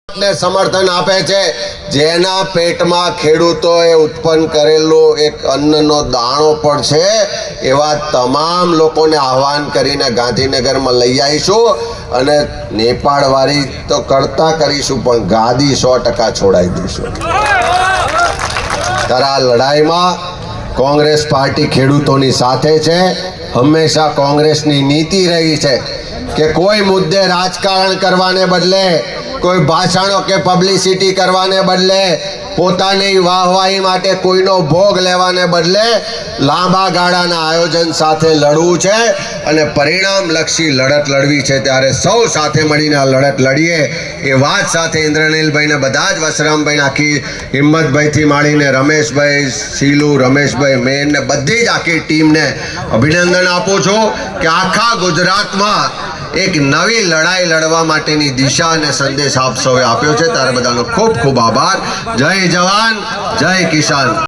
ને સમર્થન આપે છે, જેના પેટમાં ખેડૂતોએ ઉત્પન્ન કરેલો એક અન્નનો દાણો પણ છે, એવા તમામ લોકોને આહવાન કરીને ગાંધીનગરમાં લઈ આવીશું અને નેપાળવાળી તો કરતા કરીશું, પણ ગાદી 100% છોડાવી દઈશું। ત્યારે આ લડાઈમાં કોંગ્રેસ પાર્ટી ખેડૂતોની સાથે છે। હંમેશા કોંગ્રેસની નીતિ રહી છે કે કોઈ મુદ્દે રાજકારણ કરવાને બદલે, કોઈ ભાષણો કે પબ્લિસિટી કરવાને બદલે, પોતાની વાહવાહી માટે કોઈનો ભોગ લેવાને બદલે લાંબા ગાળાના આયોજન સાથે લડવું છે અને પરિણામલક્ષી લડત લડવી છે। ત્યારે સૌ સાથે મળીને આ લડત લડીએ એ વાત સાથે ઇન્દ્રનીલભાઈને, બધા જ વસરામભાઈને, આખી હિંમતભાઈથી માંડીને રમેશભાઈ, શીલુ, રમેશભાઈ, મેન ને બધી જ આખી ટીમને અભિનંદન આપું છું કે આખા ગુજરાતમાં એક નવી લડાઈ લડવા માટેની દિશા અને સંદેશ આપ સૌએ આપ્યો છે। ત્યારે બધાનો ખૂબ ખૂબ આભાર। જય જવાન, જય કિસાન।